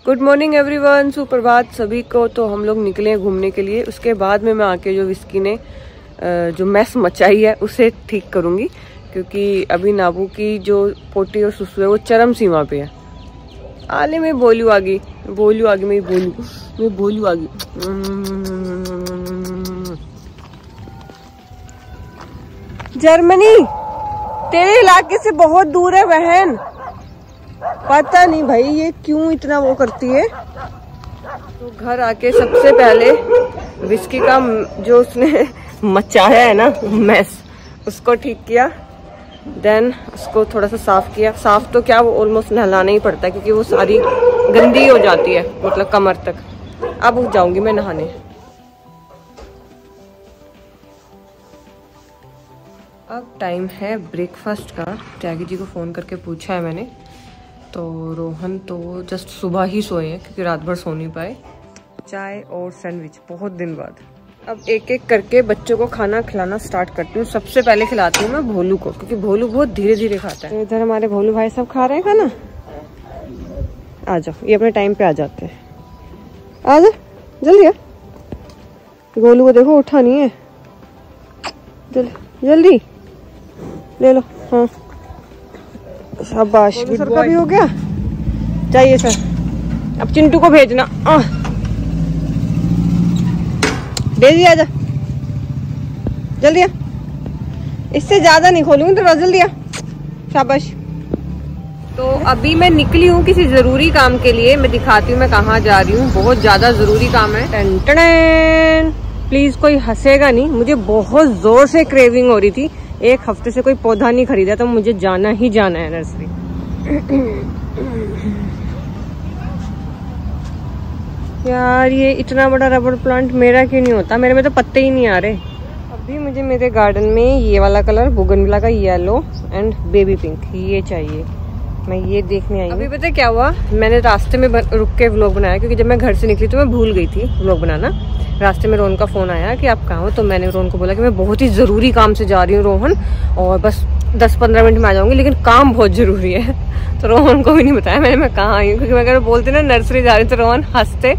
Good morning everyone, सुप्रभात सभी को। तो हम लोग निकले हैं घूमने के लिए। उसके बाद में मैं आके जो विस्की ने जो मैस मचाई है उसे ठीक करूंगी, क्योंकि अभी नाबू की जो पोटी और सुसु है वो चरम सीमा पे है। आले में बोलू आ गई जर्मनी तेरे इलाके से बहुत दूर है बहन। पता नहीं भाई ये क्यों इतना वो करती है। तो घर आके सबसे पहले विस्की का जो उसने मचाया है ना मैस, उसको ठीक किया। देन उसको थोड़ा सा साफ किया। साफ तो क्या, वो ऑलमोस्ट नहलाना ही पड़ता है क्योंकि वो सारी गंदी हो जाती है, मतलब कमर तक। अब जाऊंगी मैं नहाने। अब टाइम है ब्रेकफास्ट का। त्यागी जी को फ़ोन करके पूछा है मैंने, तो रोहन तो जस्ट सुबह ही सोए हैं क्योंकि रात भर सो नहीं पाए। चाय और सैंडविच बहुत दिन बाद। अब एक एक करके बच्चों को खाना खिलाना स्टार्ट करती हूँ। सबसे पहले खिलाती हूँ मैं भोलू को, क्योंकि भोलू बहुत धीरे धीरे खाता है। इधर हमारे भोलू भाई सब खा रहे हैं खाना। आ जाओ, ये अपने टाइम पे आ जाते हैं। आ जाओ जल्दी आ। गोलू को देखो उठा नहीं है, जल्दी ले लो। हाँ शाबाश। सर का भी हो गया चाहिए सर। अब चिंटू को भेजना। डेजी आजा जल्दी आ। इससे ज्यादा नहीं खोलूंगी तो जल्दी आ। शाबाश। तो अभी मैं निकली हूँ किसी जरूरी काम के लिए। मैं दिखाती हूँ मैं कहाँ जा रही हूँ। बहुत ज्यादा जरूरी काम है। Ton ton. प्लीज कोई हंसेगा नहीं। मुझे बहुत जोर से क्रेविंग हो रही थी। एक हफ्ते से कोई पौधा नहीं खरीदा, तो मुझे जाना ही जाना है नर्सरी। यार ये इतना बड़ा रबर प्लांट मेरा क्यों नहीं होता? मेरे में तो पत्ते ही नहीं आ रहे। अभी मुझे मेरे गार्डन में ये वाला कलर बोगनविला का येलो एंड बेबी पिंक ये चाहिए। मैं ये देखने आई। अभी पता क्या हुआ, मैंने रास्ते में रुक के व्लॉग बनाया, क्योंकि जब मैं घर से निकली तो मैं भूल गई थी व्लॉग बनाना। रास्ते में रोहन का फोन आया कि आप कहाँ हो, तो मैंने रोहन को बोला कि मैं बहुत ही जरूरी काम से जा रही हूँ रोहन, और बस 10-15 मिनट में आ जाऊंगी, लेकिन काम बहुत जरूरी है। तो रोहन को भी नहीं बताया मैंने मैं कहाँ आई हूँ, क्योंकि मैं अगर बोलती ना नर्सरी जा रही हूँ तो रोहन हंसते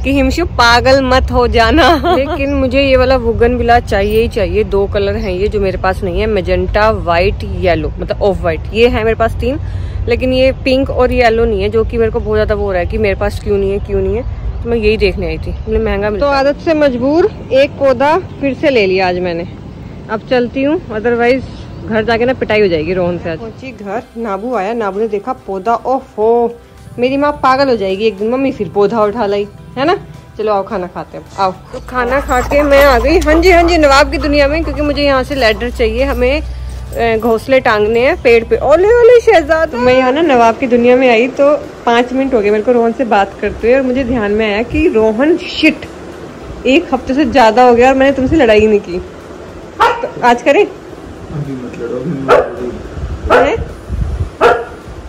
कि हिमशु पागल मत हो जाना। लेकिन मुझे ये वाला बोगनविला चाहिए ही चाहिए। 2 कलर हैं ये जो मेरे पास नहीं है, मैजेंटा, व्हाइट, येलो, मतलब ऑफ व्हाइट। ये है मेरे पास 3, लेकिन ये पिंक और येलो नहीं है, जो कि मेरे को बहुत ज्यादा वो हो रहा है कि मेरे पास क्यों नहीं है। तो मैं यही देखने आई थी। मुझे महंगा मिलता। तो आदत से मजबूर एक पौधा फिर से ले लिया आज मैंने। अब चलती हूँ, अदरवाइज घर जाके ना पिटाई हो जाएगी रोहन से। आज पहुंची घर, नाबू आया। नाबू ने देखा पौधा, ओहो मेरी माँ पागल हो जाएगी एक दिन, मम्मी फिर पौधा उठा लाई है ना। चलो आओ खाना खाते हैं। आओ। तो खाना खा के मैं आ गई हाँ जी नवाब की दुनिया में, क्योंकि मुझे यहाँ से लैडर चाहिए। हमें घोंसले टांगने हैं पेड़ पे। ओले ओले शहजाद। तो मैं यहाँ ना नवाब की दुनिया में आई तो 5 मिनट हो गए मेरे को रोहन से बात करते हुए, और मुझे ध्यान में आया कि रोहन शिट 1 हफ्ते से ज्यादा हो गया और मैंने तुमसे लड़ाई नहीं की। तो आज करें?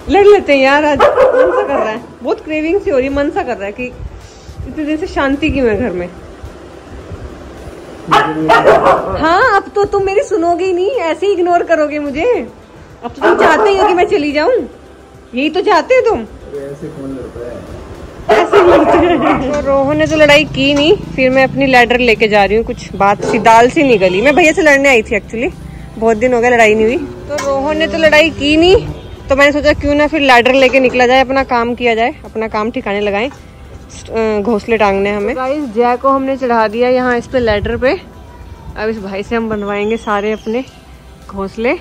लड़ लेते हैं यार। आज मन सा कर रहा है, बहुत क्रेविंग सी हो रही है, मन सा कर रहा है कि इतने दिन से शांति की मैं घर में। हाँ अब तो तुम मेरी सुनोगे ही नहीं, ऐसे ही इग्नोर करोगे मुझे। अब तो तुम चाहते ही हो कि मैं चली जाऊं, यही तो चाहते हो तुम। ऐसे कौन लड़ता है? ऐसे लड़ते हैं। तो रोहन ने तो लड़ाई की नहीं, फिर मैं अपनी लैडर लेके जा रही हूँ। कुछ बात सी दाल सी निकली। मैं भैया से लड़ने आई थी एक्चुअली, बहुत दिन हो गए लड़ाई नहीं हुई। तो रोहन ने तो लड़ाई की नहीं, तो मैंने सोचा क्यों ना फिर लैडर लेके निकला जाए, अपना काम किया जाए, अपना काम ठिकाने लगाए। घोंसले टांगने हमें। गाइस जय को हमने चढ़ा दिया यहाँ इस पे लैडर पे। अब इस भाई से हम बनवाएंगे सारे अपने घोंसले।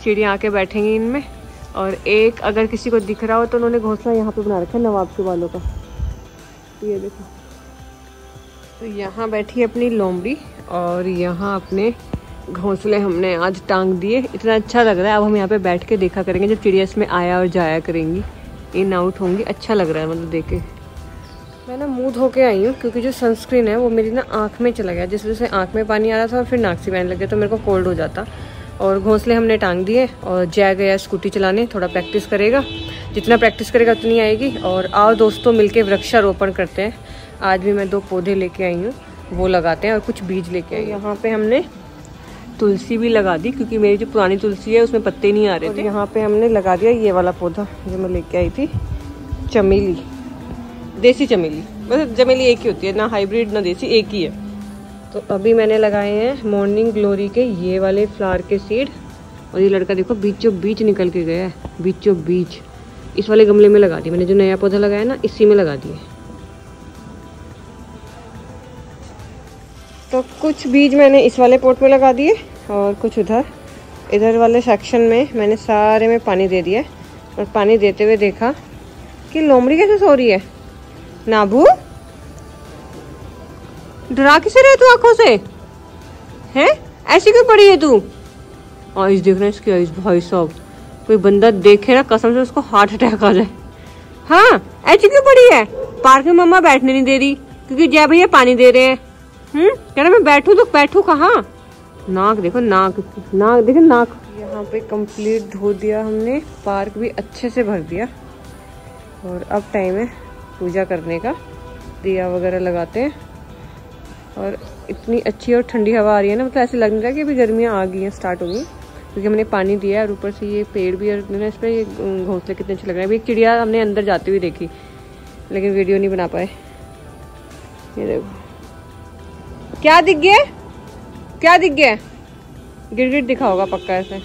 चिड़िया आके बैठेंगी इनमें। और एक अगर किसी को दिख रहा हो तो उन्होंने घोंसला यहाँ पे बना रखा है नवाब के बालों का, ये देखो। तो यहाँ बैठी अपनी लोमड़ी, और यहाँ अपने घोंसले हमने आज टांग दिए। इतना अच्छा लग रहा है। अब हम यहाँ पे बैठ के देखा करेंगे जब चिड़िया इसमें आया और जाया करेंगी, इन आउट होंगी। अच्छा लग रहा है मतलब देख के। मैं ना मुंह धो के आई हूँ, क्योंकि जो सनस्क्रीन है वो मेरी ना आँख में चला गया, जिस वजह से आँख में पानी आ रहा था और फिर नाक से बहने लग गया, तो मेरे को कोल्ड हो जाता। और घोंसले हमने टांग दिए, और जय गया स्कूटी चलाने, थोड़ा प्रैक्टिस करेगा। जितना प्रैक्टिस करेगा उतनी आएगी। और आओ दोस्तों मिलके वृक्षारोपण करते हैं। आज भी मैं 2 पौधे लेके आई हूँ, वो लगाते हैं, और कुछ बीज लेके आई। यहाँ पे हमने तुलसी भी लगा दी, क्योंकि मेरी जो पुरानी तुलसी है उसमें पत्ते नहीं आ रहे थे। यहाँ पे हमने लगा दिया ये वाला पौधा जो मैं लेके आई थी, चमेली। देसी चमेली, बस चमेली एक ही होती है, ना हाइब्रिड ना देसी, एक ही है। तो अभी मैंने लगाए हैं मॉर्निंग ग्लोरी के ये वाले फ्लावर के सीड, और ये लड़का देखो बीचों बीच निकल के गया है, बीचों बीच। इस वाले गमले में लगा दिए मैंने, जो नया पौधा लगाया ना इसी में लगा दिए। तो कुछ बीज मैंने इस वाले पॉट में लगा दिए और कुछ इधर वाले सेक्शन में मैंने सारे में पानी दे दिया। और पानी देते हुए देखा कि लोमड़ी कैसे सो रही है। नाभू, डरा किसे रहे तू आंखों से, हैं? ऐसी क्यों पड़ी है तू? आइस देख रहे हैं इसकी आइस, भाई साहब कोई बंदा देखे ना कसम से उसको हार्ट अटैक आ जाए। हाँ, ऐसी क्यों पड़ी है? पार्क में मम्मा बैठने नहीं दे रही क्योंकि जय भैया पानी दे रहे हैं। कह रहा मैं बैठूं तो बैठूं कहाँ? नाक देखो, नाक देखो, नाक। यहाँ पे कंप्लीट धो दिया हमने, पार्क भी अच्छे से भर दिया। और अब टाइम है पूजा करने का, दिया वगैरह लगाते हैं। और इतनी अच्छी और ठंडी हवा आ रही है ना, मतलब ऐसे लग रहा है कि अभी गर्मियाँ आ गई हैं, स्टार्ट हो गई, क्योंकि हमने पानी दिया है। और ऊपर से ये पेड़ भी, और इस पर ये घोंसले कितने अच्छे लग रहे हैं। अभी एक चिड़िया हमने अंदर जाती हुई देखी, लेकिन वीडियो नहीं बना पाए। ये देखो क्या दिख गया, क्या दिख गया? गिरगिट दिखा होगा पक्का, ऐसे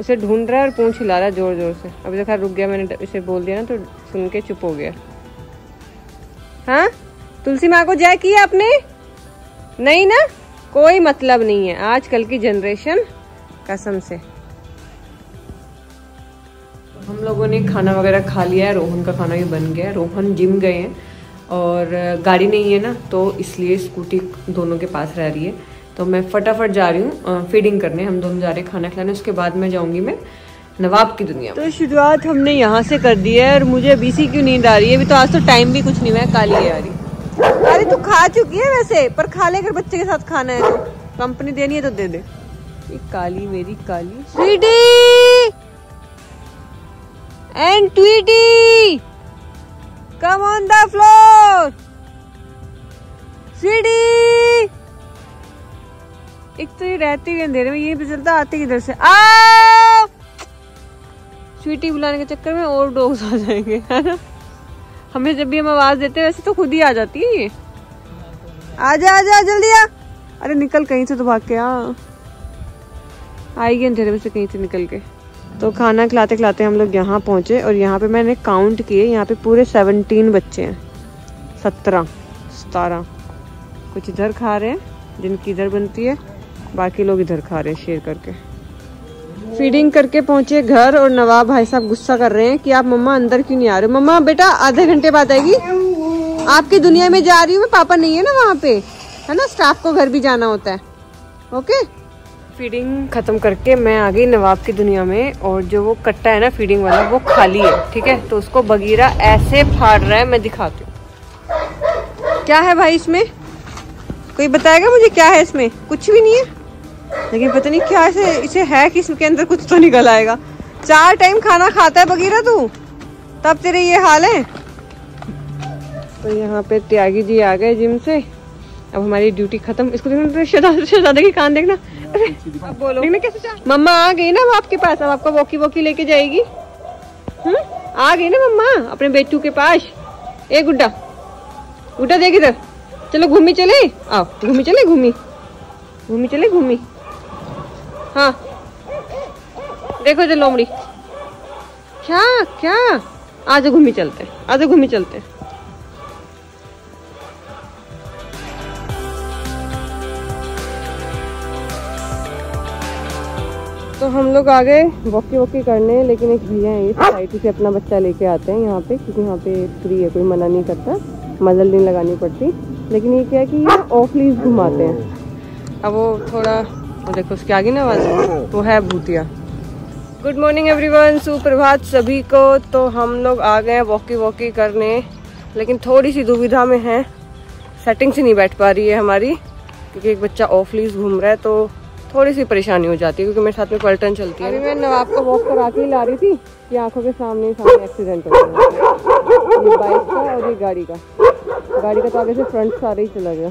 उसे ढूंढ रहा है और पूंछ हिला रहा है जोर जोर से। अभी तो खैर रुक गया, मैंने इसे बोल दिया ना तो सुन के चुप हो गया। हाँ, तुलसी माँ को जय किया आपने? नहीं ना, कोई मतलब नहीं है आजकल की जनरेशन, कसम से। हम लोगों ने खाना वगैरह खा लिया है, रोहन का खाना भी बन गया है। रोहन जिम गए हैं और गाड़ी नहीं है ना, तो इसलिए स्कूटी दोनों के पास रह रही है। तो मैं फटाफट जा रही हूँ फीडिंग करने, हम दोनों जा रहे हैं खाना खिलाने। उसके बाद मैं जाऊंगी मैं नवाब की दुनिया। तो शुरुआत हमने यहाँ से कर दी है, और मुझे अभी सी क्यों नींद आ रही है? अभी तो आज तो टाइम भी कुछ नहीं हुआ है, काली है यारी। अरे तू खा चुकी है वैसे, पर खा ले, अगर बच्चे के साथ खाना है तो कंपनी देनी है तो दे दे। काली मेरी काली Sweety and Tweety, come on the floor. Sweety, एक तो ये रहती है अंधेरे में, ये भी चलता आते किधर से। आओ, स्वीटी बुलाने के चक्कर में और डॉग्स आ जाएंगे, है ना? हमें जब भी हम आवाज देते हैं वैसे तो खुद ही आ जाती है ये। आजा आजा जल्दी आ। अरे निकल कहीं से तो भाग के आ, आएगी अंधेरे में से कहीं से निकल के। तो खाना खिलाते खिलाते हम लोग यहाँ पहुंचे, और यहाँ पे मैंने काउंट किए, यहाँ पे पूरे 17 बच्चे हैं, 17 कुछ इधर खा रहे हैं जिनकी इधर बनती है, बाकी लोग इधर खा रहे हैं शेयर करके। फीडिंग करके पहुंचे घर, और नवाब भाई साहब गुस्सा कर रहे हैं कि आप मम्मा अंदर क्यों नहीं आ रहे हो। मम्मा बेटा आधे घंटे बाद आएगी, आपकी दुनिया में जा रही हूँ मैं, पापा नहीं है ना वहाँ पे, है ना, स्टाफ को घर भी जाना होता है। ओके, फीडिंग खत्म करके मैं आ गई नवाब की दुनिया में, और जो वो कट्टा है ना फीडिंग वाला वो खाली है, ठीक है। तो उसको बगीरा ऐसे फाड़ रहा है, मैं दिखाती हूँ क्या है भाई इसमें। कोई बताएगा मुझे क्या है इसमें? कुछ भी नहीं है, लेकिन पता नहीं क्या इसे है कि इसके अंदर कुछ तो निकल आएगा। 4 टाइम खाना खाता है बगीरा तू, तब तेरे ये हाल है। तो यहाँ पे त्यागी जी आ गए जिम से, अब हमारी ड्यूटी खत्म। इसको देखना, शहजादे की कान देखना। अब बोलो देखना कैसे। मम्मा आ गई ना अब आपके पास, अब आपको वॉकी वॉकी लेके जाएगी। आ गई ना मम्मा अपने बेटू के पास। ए गुड्डा, गुड्डा देख इधर, चलो घूमी चले, आओ घूमी चले, घूमी चले घूमी। हाँ देखो जो लोमड़ी, क्या क्या, आज घूमी चलते, आज घूमी चलते। तो हम लोग आ गए वॉकी वॉकी करने, लेकिन एक भैया है ये सोसाइटी से अपना बच्चा लेके आते हैं यहाँ पे, क्योंकि यहाँ पे फ्री है, कोई मना नहीं करता, मजल नहीं लगानी पड़ती। लेकिन ये क्या है कि ये ऑफ लीज घुमाते हैं। अब वो थोड़ा, वो देखो उसके आगे ना आवाज, वो है भूतिया। गुड मॉर्निंग एवरीवन, सुप्रभात सभी को। तो हम लोग आ गए वॉकी वॉकी करने, लेकिन थोड़ी सी दुविधा में है, सेटिंग से नहीं बैठ पा रही है हमारी, क्योंकि एक बच्चा ऑफ लीज घूम रहा है, तो थोड़ी सी परेशानी हो जाती है, क्योंकि मेरे साथ में पलटन चलती है। अभी मैं नवाब को वॉक करा के ला रही थी कि आंखों के सामने एक्सीडेंट हो गया, ये बाइक का और ये गाड़ी का तो आगे से फ्रंट सारे ही चला गया।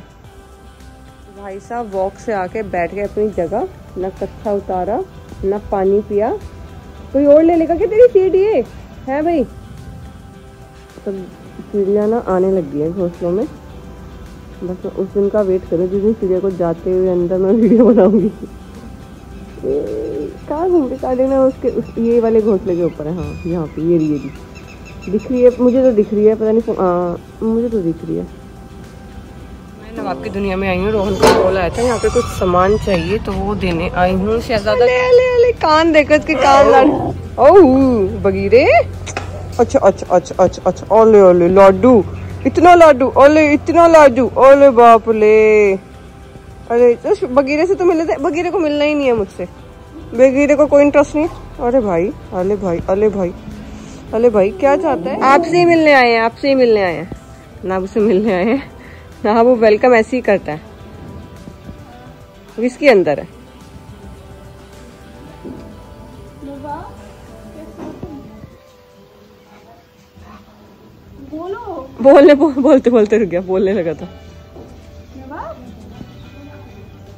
भाई साहब वॉक से आके बैठ गए अपनी जगह, न कच्चा उतारा न पानी पिया। कोई और ले लेगा क्या तेरी सीट? ये है भाई, तो चिड़िया ना आने लग गई है घोंसलों में। बस मैं उस दिन का वेट करूँ जिस दिन चिड़िया को जाते हुए अंदर मैं वीडियो बनाऊंगी। कहाँ घूम रही काले ना उसके ये वाले घोंसले के ऊपर है। हाँ यहाँ पे ये दिख रही है, मुझे तो दिख रही है, पता नहीं मुझे तो दिख रही है। मैं नवाब की दुनिया में आई हूँ। रोहन का कॉल आया था, यहाँ पे कुछ सामान चाहिए तो वो देने आई हूँ। शहजादा ले कान देखो इसके कान लड़। ओह बगीरे, अच्छा अच्छा अच्छा अच्छा अच्छा। ओले ओले लाडू, इतना लाडू, ओले इतना लाडू, ओले बाप ले। अरे तो बगीरे से तो मिले थे, बगीरे को मिलना ही नहीं है मुझसे, बगीरे को कोई इंटरेस्ट नहीं। अरे भाई अले भाई अले भाई अले भाई क्या चाहता है? आपसे ही मिलने आए हैं, आपसे ही मिलने आए हैं, ना उससे मिलने आए हैं ना। वो वेलकम ऐसे ही करता है, इसके अंदर है। बोलते बोलते रुक गया, बोलने लगा था।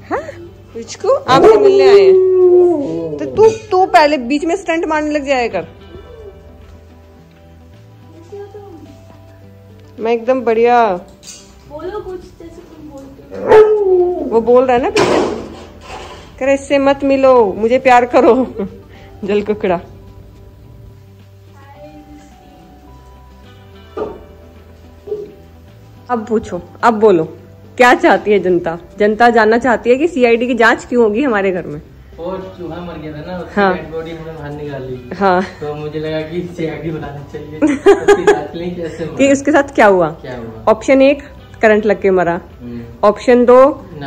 हाँ इसको आपसे मिलने आए हैं तो तू पहले बीच में स्टंट मारने लग जाया कर। मैं एकदम बढ़िया। बोलो कुछ जैसे तुम बोलते हो। वो बोल रहा है ना पीछे, कह रहा इससे मत मिलो, मुझे प्यार करो। जल कुकड़ा। अब पूछो, अब बोलो क्या चाहती है जनता? जनता जानना चाहती है कि सीआईडी की जांच क्यों होगी हमारे घर में। और चूहा मर गया था ना, उसकी हाँ। डेड बॉडी हमने बाहर निकाली। हाँ तो मुझे लगा कि सीआईडी बुलाना चाहिए। उसकी जांच लें कैसे कि उसके साथ क्या हुआ। ऑप्शन 1 करंट लग के मरा, ऑप्शन 2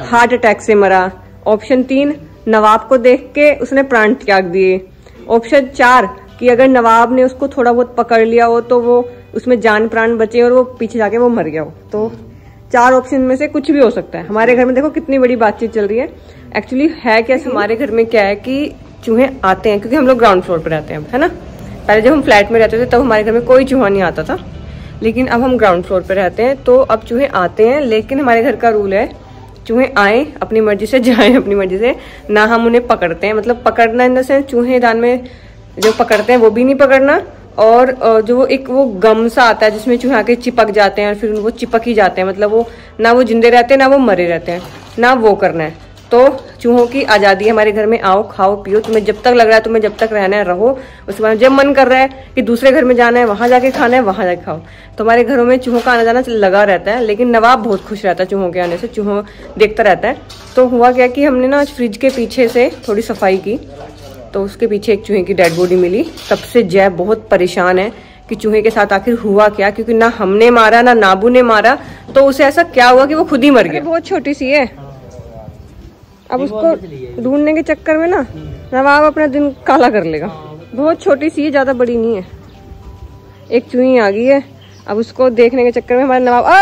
हार्ट अटैक से मरा, ऑप्शन 3 नवाब को देख के उसने प्राण त्याग दिए, ऑप्शन 4 कि अगर नवाब ने उसको थोड़ा बहुत पकड़ लिया हो तो वो उसमें जान प्राण बचे और वो पीछे जाके वो मर गया हो। तो 4 ऑप्शन में से कुछ भी हो सकता है। हमारे घर में देखो कितनी बड़ी बातचीत चल रही है। एक्चुअली है क्या, हमारे घर में क्या है कि चूहे आते हैं क्योंकि हम लोग ग्राउंड फ्लोर पे रहते हैं, है ना। पहले जब हम फ्लैट में रहते थे तब हमारे घर में कोई चूहा नहीं आता था, लेकिन अब हम ग्राउंड फ्लोर पे रहते हैं तो अब चूहे आते हैं। लेकिन हमारे घर का रूल है चूहे आए अपनी मर्जी से, जाए अपनी मर्जी से, ना हम उन्हें पकड़ते हैं। मतलब पकड़ना इन द सेंस चूहे दान में जो पकड़ते हैं वो भी नहीं पकड़ना, और जो एक वो गम सा आता है जिसमें चूहे आके चिपक जाते हैं और फिर वो चिपक ही जाते हैं। मतलब वो ना वो जिंदे रहते हैं ना वो मरे रहते हैं, ना वो करना है। तो चूहों की आज़ादी है हमारे घर में, आओ खाओ पियो, तुम्हें जब तक लग रहा है, तुम्हें जब तक रहना है रहो, उसके बाद जब मन कर रहा है कि दूसरे घर में जाना है वहां जाके खाना है वहां जाके खाओ। तो हमारे घरों में चूहों का आना जाना लगा रहता है। लेकिन नवाब बहुत खुश रहता है चूहों के आने से, चूहों देखता रहता है। तो हुआ क्या कि हमने ना आज फ्रिज के पीछे से थोड़ी सफाई की तो उसके पीछे एक चूहे की डेड बॉडी मिली। तब से जय बहुत परेशान है कि चूहे के साथ आखिर हुआ क्या, क्योंकि ना हमने मारा ना नाबू ने मारा, तो उसे ऐसा क्या हुआ कि वो खुद ही मर गया। बहुत छोटी सी है, अब उसको ढूंढने के चक्कर में ना नवाब अपना दिन काला कर लेगा। बहुत छोटी सी है, ज्यादा बड़ी नहीं है। एक चूही आ गई है, अब उसको देखने के चक्कर में हमारे नवाब ओए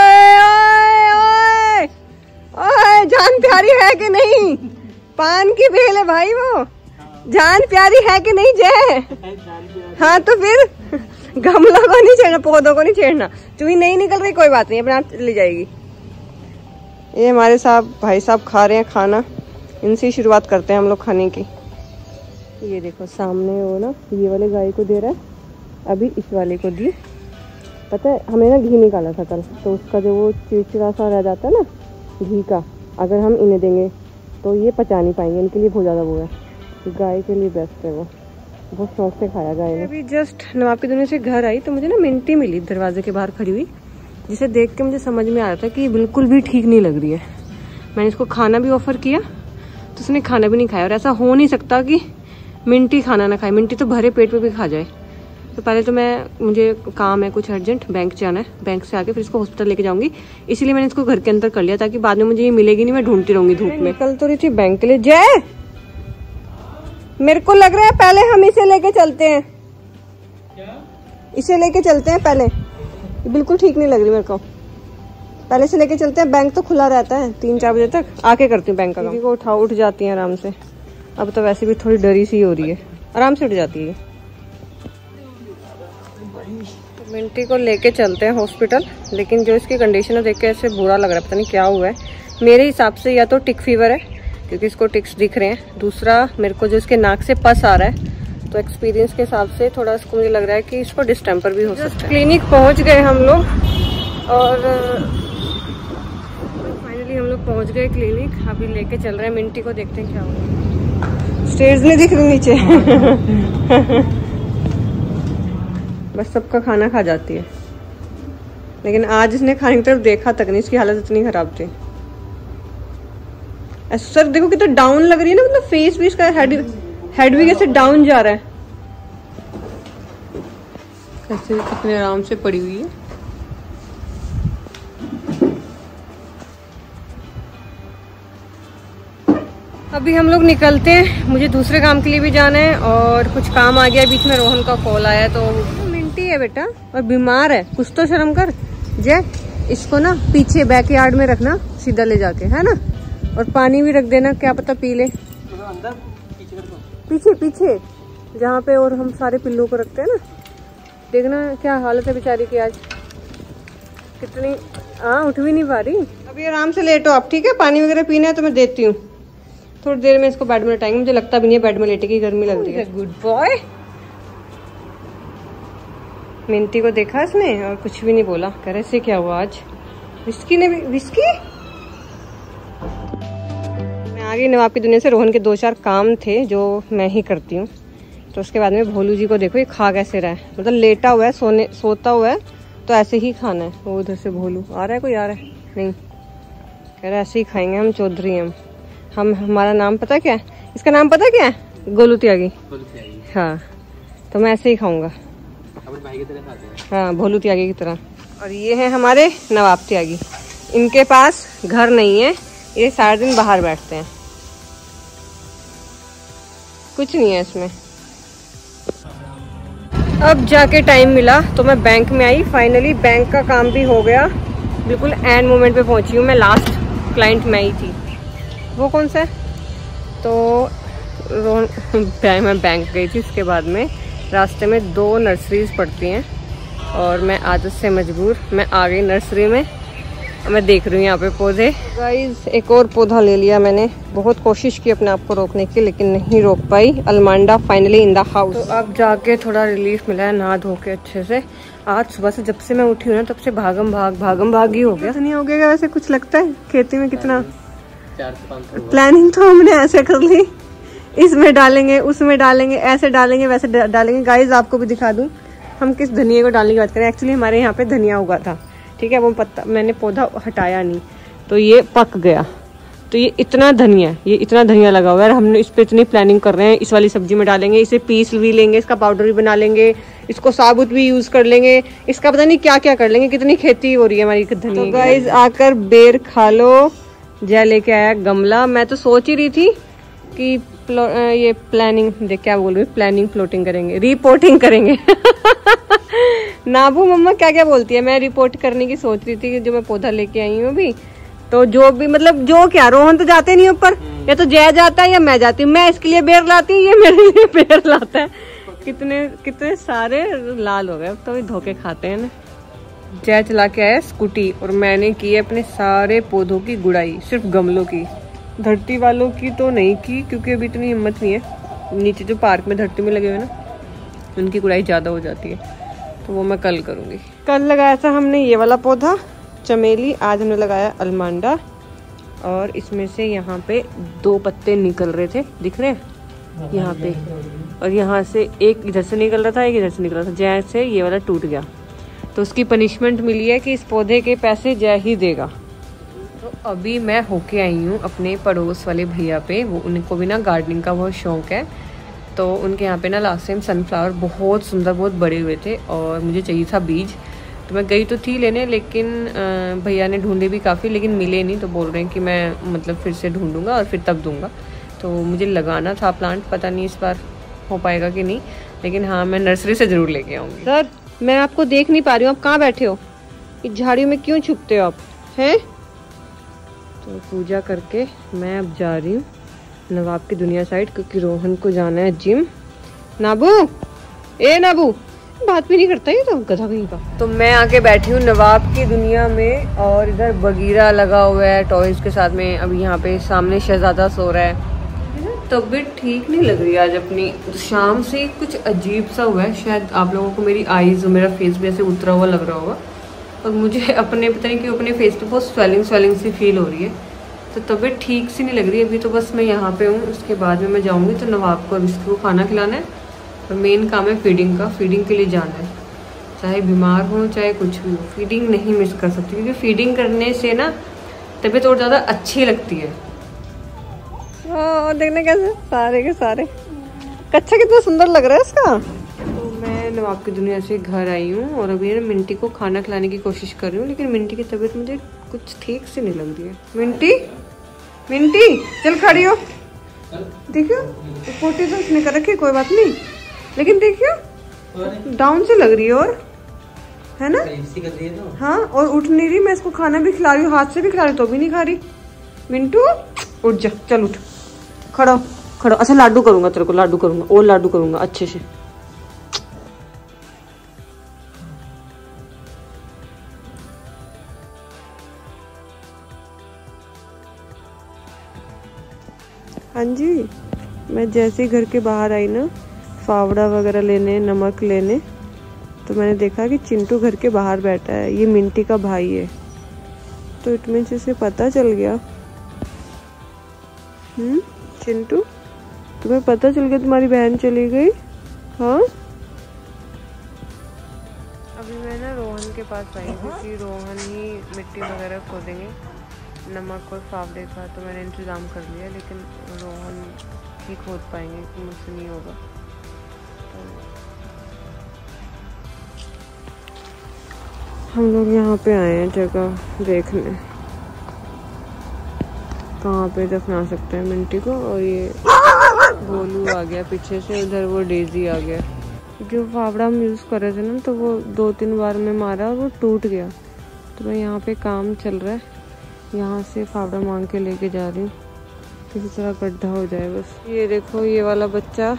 जान प्यारी है कि नहीं, पान की बेल है भाई, वो जान प्यारी है कि नहीं जय। हाँ तो फिर गमलों को नहीं छेड़ना, पौधों को नहीं छेड़ना। चूही नहीं निकल रही कोई बात नहीं, अपने आप ले जाएगी। ये हमारे साहब भाई साहब खा रहे हैं खाना, इनसे शुरुआत करते हैं हम लोग खाने की। ये देखो सामने वो ना ये वाले गाय को दे रहा है, अभी इस वाले को दी। पता है हमें ना घी निकाला था कल, तो उसका जो वो चिड़चिड़ा सा रह जाता है ना घी का, अगर हम इन्हें देंगे तो ये पचा नहीं पाएंगे, इनके लिए बहुत ज़्यादा वो है। गाय के लिए बेस्ट है वो, बहुत शौक से खाया गाय ने। अभी जस्ट नवाब की दुनिया से घर आई तो मुझे ना मिंटी मिली दरवाजे के बाहर खड़ी हुई, जिसे देख के मुझे समझ में आ रहा था कि बिल्कुल भी ठीक नहीं लग रही है। मैंने इसको खाना भी ऑफर किया तो उसने खाना भी नहीं खाया, और ऐसा हो नहीं सकता कि मिंटी खाना ना खाए, मिंटी तो भरे पेट पे भी खा जाए। तो पहले तो मुझे काम है कुछ अर्जेंट, बैंक जाना है, बैंक से आके फिर इसको हॉस्पिटल लेके जाऊंगी, इसीलिए मैंने इसको घर के अंदर कर लिया ताकि बाद में मुझे ये मिलेगी नहीं, मैं ढूंढती रहूंगी धूप में। कल तो रही थी बैंक के लिए। जय मेरे को लग रहा है पहले हम इसे लेके चलते हैं, इसे लेके चलते हैं पहले, बिल्कुल ठीक नहीं लग रही मेरे को, पहले से लेके चलते हैं। बैंक तो खुला रहता है 3-4 बजे तक, आके करती हूँ बैंक का काम। को उठ जाती है आराम से, अब तो वैसे भी थोड़ी डरी सी हो रही है, आराम से उठ जाती है। मिंटी को लेके चलते हैं हॉस्पिटल, लेकिन जो इसकी कंडीशन है देख के ऐसे बुरा लग रहा है, पता नहीं क्या हुआ है। मेरे हिसाब से या तो टिक फीवर है क्योंकि इसको टिक्स दिख रहे हैं, दूसरा मेरे को जो इसके नाक से पस आ रहा है तो एक्सपीरियंस के हिसाब से थोड़ा इसको मुझे लग रहा है कि इसको डिस्टेम्पर भी हो सकता है। क्लिनिक पहुंच गए हम लोग और फाइनली हम लोग पहुंच गए क्लिनिक। अभी लेके चल रहे हैं मिंटी को, देखते हैं क्या होगा। स्टेयर्स नहीं दिख रही नीचे। बस सबका खाना खा जाती है, लेकिन आज इसने खाने की तरफ देखा तक नहीं, इसकी हालत इतनी खराब थी। सर देखो कितना डाउन लग रही है ना, मतलब फेस भी इसका, हेड भी कैसे डाउन जा रहा है, कैसे कितने आराम से पड़ी हुई है। अभी हम लोग निकलते हैं, मुझे दूसरे काम के लिए भी जाना है और कुछ काम आ गया बीच में। रोहन का कॉल आया, तो मिंटी है बेटा और बीमार है, कुछ तो शर्म कर। जय, इसको ना पीछे बैकयार्ड में रखना सीधा ले जाके, है ना, और पानी भी रख देना, क्या पता पी ले। अंदर पीछे पीछे जहाँ पे और हम सारे पिल्लों को रखते हैं ना, देखना क्या हालत है बेचारी की आज, कितनी उठ भी नहीं पा रही। अभी आराम से लेटो आप, ठीक है, पानी वगैरह पीना है तो मैं देती हूँ। थोड़ी देर में इसको बेड में लेटाएंगे, मुझे लगता भी नहीं है बेड में लेटे की, गर्मी लग रही है। Good boy. मिंटी को देखा इसने और कुछ भी नहीं बोला, कह रहे से क्या हुआ आज। विस्की ने भी, विस्की आ गई नवाब की दुनिया से। रोहन के 2-4 काम थे जो मैं ही करती हूँ। तो उसके बाद में भोलू जी को देखो ये खा कैसे रहा है, मतलब लेटा हुआ है, सोता हुआ है, तो ऐसे ही खाना है। वो उधर से भोलू आ रहा है, कोई आ रहा है नहीं, कह रहा है ऐसे ही खाएंगे हम, चौधरी हम हमारा नाम पता क्या है, इसका नाम पता क्या है, गोलू त्यागी। हाँ, तो मैं ऐसे ही खाऊंगा, भाई की तरह खाते हैं। हाँ, भोलू त्यागी की तरह। और ये है हमारे नवाब त्यागी, इनके पास घर नहीं है, ये सारा दिन बाहर बैठते हैं, कुछ नहीं है इसमें। अब जाके टाइम मिला तो मैं बैंक में आई, फाइनली बैंक का काम भी हो गया। बिल्कुल एंड मोमेंट पे पहुंची हूँ मैं, लास्ट क्लाइंट मैं ही थी। वो कौन सा है, तो मैं बैंक गई थी, उसके बाद में रास्ते में 2 नर्सरीज पड़ती हैं और मैं आदत से मजबूर मैं आ गई नर्सरी में। मैं देख रही हूँ यहाँ पे पौधे। गाइस एक और पौधा ले लिया मैंने, बहुत कोशिश की अपने आप को रोकने की लेकिन नहीं रोक पाई। Almanda finally in the house. तो अब जाके थोड़ा रिलीफ मिला है, नहा धो के अच्छे से। आज सुबह से जब से मैं उठी हूँ ना तब से भागम भाग ही हो गया। नहीं हो गया वैसे, कुछ लगता है खेती में कितना 4 से 5 प्लानिंग तो हमने ऐसे कर ली, इसमें डालेंगे, उसमें डालेंगे, ऐसे डालेंगे, वैसे डालेंगे। गाइस आपको भी दिखा दूं हम किस धनिया को डालने की बात करें। एक्चुअली हमारे यहाँ पे धनिया उगा था, ठीक है, वो पत्ता मैंने पौधा हटाया नहीं तो ये पक गया। तो ये इतना धनिया लगा हुआ है, हमने इस पे इतनी प्लानिंग कर रहे हैं, इस वाली सब्जी में डालेंगे, इसे पीस भी लेंगे, इसका पाउडर भी बना लेंगे, इसको साबुत भी यूज कर लेंगे, इसका पता नहीं क्या क्या कर लेंगे, कितनी खेती हो रही है हमारी धनिया। तो गाइस आकर बेर खा लो। जय लेके आया गमला। मैं तो सोच ही रही थी कि ये प्लानिंग देख, क्या बोल रही, प्लानिंग प्लॉटिंग करेंगे, रिपोर्टिंग करेंगे। नाबू मम्मा क्या क्या बोलती है, मैं रिपोर्ट करने की सोच रही थी कि जो मैं पौधा लेके आई हूँ अभी, तो जो भी मतलब जो क्या, रोहन तो जाते नहीं ऊपर, या तो जय जाता है या मैं जाती हूँ। मैं इसके लिए बेर लाती हूँ, ये मेरे लिए बेर लाता है। कितने सारे लाल हो गए, अब तो धोखे खाते हैं ना। जय चला के आया स्कूटी और मैंने की है अपने सारे पौधों की गुड़ाई, सिर्फ गमलों की, धरती वालों की तो नहीं की क्योंकि अभी इतनी हिम्मत नहीं है। नीचे जो पार्क में धरती में लगे हुए ना, उनकी गुड़ाई ज़्यादा हो जाती है, तो वो मैं कल करूँगी। कल लगाया था हमने ये वाला पौधा चमेली, आज हमने लगाया अलमांडा, और इसमें से यहाँ पे 2 पत्ते निकल रहे थे, दिख रहे हैं यहाँ पे, और यहाँ से एक इधर से निकल रहा था, एक इधर से निकल रहा था। जय से ये वाला टूट गया, तो उसकी पनिशमेंट मिली है कि इस पौधे के पैसे जय ही देगा। तो अभी मैं होके आई हूँ अपने पड़ोस वाले भैया पे, वो उनको भी ना गार्डनिंग का बहुत शौक है, तो उनके यहाँ पे ना लास्ट टाइम सनफ्लावर बहुत सुंदर, बहुत बड़े हुए थे और मुझे चाहिए था बीज। तो मैं गई तो थी लेने, लेकिन भैया ने ढूंढे भी काफ़ी लेकिन मिले नहीं, तो बोल रहे हैं कि मैं मतलब फिर से ढूंढूंगा और फिर तब दूंगा। तो मुझे लगाना था प्लांट, पता नहीं इस बार हो पाएगा कि नहीं, लेकिन हाँ मैं नर्सरी से ज़रूर लेके आऊँगी। सर मैं आपको देख नहीं पा रही हूँ, आप कहाँ बैठे हो, इस झाड़ियों में क्यों छुपते हो आप, हैं? तो पूजा करके मैं अब जा रही हूँ नवाब की दुनिया साइड, क्योंकि रोहन को जाना है जिम। नाबू, ए नाबू, बात भी नहीं करता ये तो गधा कहीं का। तो मैं आके बैठी हूँ नवाब की दुनिया में, और इधर बगीरा लगा हुआ है टॉयज के साथ में। अभी यहाँ पे सामने शहजादा सो रहा है, तो तबीयत ठीक नहीं लग रही आज अपनी। शाम से कुछ अजीब सा हुआ है। शायद आप लोगों को मेरी आईज और मेरा फेस भी ऐसे उतरा हुआ लग रहा होगा, और मुझे अपने पता नहीं क्यों अपने फेस पे बहुत स्वेलिंग सी फील हो रही है। तो तबीयत ठीक सी नहीं लग रही है अभी। तो बस मैं यहाँ पे हूँ, उसके बाद में मैं जाऊँगी तो नवाब को इसको खाना खिलाना है, और मेन काम है फीडिंग का। फीडिंग के लिए जाना है, चाहे बीमार हो चाहे कुछ भी हो, फीडिंग नहीं मिस कर सकती, क्योंकि फीडिंग करने से ना तबीयत और ज़्यादा अच्छी लगती है। देखने कैसे सारे के सारे कच्चा कितना सुंदर लग रहा है इसका। तो मैं नवाब की दुनिया से घर आई हूँ, और अभी ना मिंटी को खाना खिलाने की कोशिश कर रही हूँ, लेकिन मिंटी की तबीयत मुझे कुछ ठीक से नहीं लग रही है। मिंटी मिंटी चल खड़ी हो, देखियो पोटी तो उसने कर रखी, कोई बात नहीं, लेकिन देखियो डाउन से लग रही है, और है ना तो। हाँ, और उठ नहीं रही। मैं इसको खाना भी खिला रही हूँ, हाथ से भी खिला रही, तो भी नहीं खा रही। मिंटू उठ जा, चल उठ, खड़ो खड़ो। अच्छा लाडू करूंगा तेरे को, लाडू करूंगा, और लाडू करूंगा अच्छे से। हाँ जी, मैं जैसे ही घर के बाहर आई ना फावड़ा वगैरह लेने, नमक लेने, तो मैंने देखा कि चिंटू घर के बाहर बैठा है। ये मिंटी का भाई है, तो इट मीन्स इसे पता चल गया। चिंटू तुम्हें पता चल गया तुम्हारी बहन चली गई? हाँ, अभी मैं ना रोहन के पास आई, क्योंकि रोहन ही मिट्टी वगैरह खोदेंगे। नमक और फावड़े का तो मैंने इंतज़ाम कर लिया, लेकिन रोहन ही खोद पाएंगे, कि मुझसे नहीं होगा। तो हम लोग यहाँ पे आए हैं जगह देखने, कहाँ पे दफना सकते हैं मिंटी को। और ये गोलू आ गया पीछे से, उधर वो डेजी आ गया। जो फावड़ा हम यूज़ कर रहे थे ना, तो वो 2-3 बार में मारा और वो टूट गया। तो मैं यहाँ पे काम चल रहा है, यहाँ से फावड़ा मांग के लेके जा रही हूँ, किसी तरह गड्ढा हो जाए बस। ये देखो ये वाला बच्चा,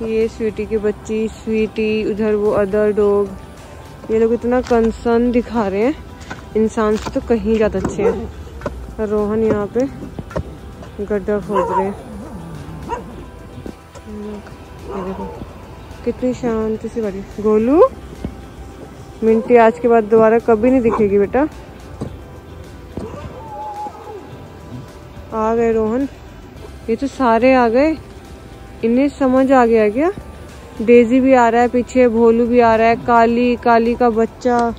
ये स्वीटी की बच्ची स्वीटी, उधर वो अदर डॉग। ये लोग इतना कंसर्न दिखा रहे हैं, इंसान से तो कहीं ज़्यादा अच्छे हैं। रोहन यहाँ पे गड्ढा खोद रहे हैं। ये देखो कितनी शांति से बड़ी। गोलू मिंटी आज के बाद दोबारा कभी नहीं दिखेगी बेटा। आ गए रोहन, ये तो सारे आ गए, इन्हें समझ आ गया क्या? डेजी भी आ रहा है पीछे, भोलू भी आ रहा है, काली काली का बच्चा।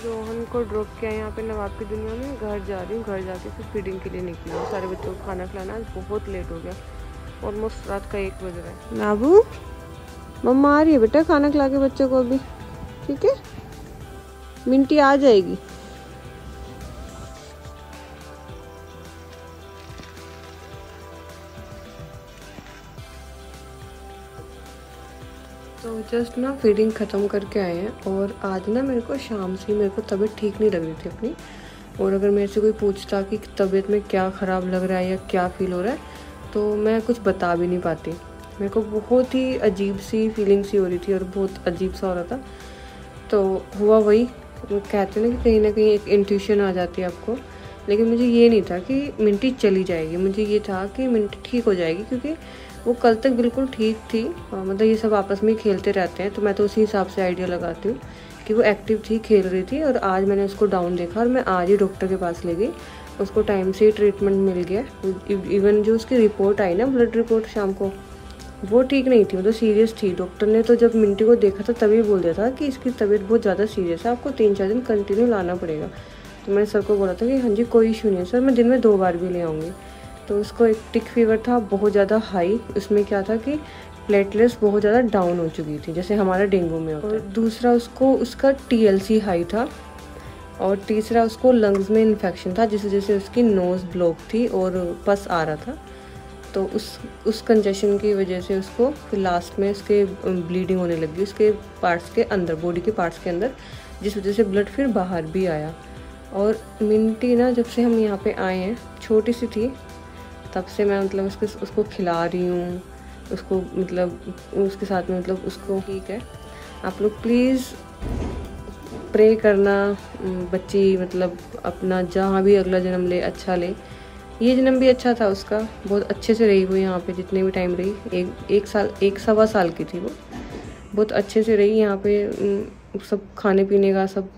रोहन को ड्रॉप किया यहाँ पे नवाब की दुनिया में, घर जा रही हूँ। घर जाके फिर फीडिंग के लिए निकली हूँ। सारे बच्चों को खाना खिलाना, आज बहुत लेट हो गया, ऑलमोस्ट रात का 1 बज रहा है। नाबू मम्मा आ रही है बेटा खाना खिला के बच्चों को अभी, ठीक है? मिंटी आ जाएगी। तो जस्ट ना फीडिंग ख़त्म करके आए हैं, और आज ना मेरे को शाम से मेरे को तबीयत ठीक नहीं लग रही थी अपनी। और अगर मेरे से कोई पूछता कि तबीयत में क्या ख़राब लग रहा है या क्या फील हो रहा है, तो मैं कुछ बता भी नहीं पाती। मेरे को बहुत ही अजीब सी फीलिंग सी हो रही थी, और बहुत अजीब सा हो रहा था। तो हुआ वही, कहते हैं ना कहीं एक इंट्यूशन आ जाती है आपको। लेकिन मुझे ये नहीं था कि मिंटी चली जाएगी, मुझे ये था कि मिंटी ठीक हो जाएगी, क्योंकि वो कल तक बिल्कुल ठीक थी। मतलब ये सब आपस में खेलते रहते हैं, तो मैं तो उसी हिसाब से आइडिया लगाती हूँ कि वो एक्टिव थी, खेल रही थी। और आज मैंने उसको डाउन देखा, और मैं आज ही डॉक्टर के पास ले गई। उसको टाइम से ही ट्रीटमेंट मिल गया। इवन जो उसकी रिपोर्ट आई ना, ब्लड रिपोर्ट शाम को, वो ठीक नहीं थी, मतलब सीरियस थी। डॉक्टर ने तो जब मिंटी को देखा था तभी बोल दिया था कि इसकी तबीयत बहुत ज़्यादा सीरियस है, आपको 3-4 दिन कंटिन्यू लाना पड़ेगा। तो मैंने सर को बोला था कि हाँ जी कोई इशू नहीं है सर, मैं दिन में 2 बार भी ले आऊँगी। तो उसको एक टिक फीवर था बहुत ज़्यादा हाई। उसमें क्या था कि प्लेटलेट्स बहुत ज़्यादा डाउन हो चुकी थी, जैसे हमारा डेंगू में होता है। और दूसरा उसका TLC हाई था, और तीसरा उसको लंग्स में इन्फेक्शन था, जिस वजह से उसकी नोज़ ब्लॉक थी और पस आ रहा था। तो उस कंजेशन की वजह से उसको फिर लास्ट में उसके ब्लीडिंग होने लगी उसके पार्ट्स के अंदर, बॉडी के पार्ट्स के अंदर। जिस वजह से ब्लड फिर बाहर भी आया। और मिंटी ना जब से हम यहाँ पे आए हैं, छोटी सी थी तब से मैं मतलब उसको खिला रही हूँ, उसको मतलब उसके साथ में मतलब उसको। ठीक है, आप लोग प्लीज़ प्रे करना बच्ची मतलब अपना जहाँ भी अगला जन्म ले अच्छा ले। ये जन्म भी अच्छा था उसका, बहुत अच्छे से रही वो यहाँ पे जितने भी टाइम रही। एक साल 1 सवा साल की थी वो, बहुत अच्छे से रही यहाँ पे। सब खाने पीने का सब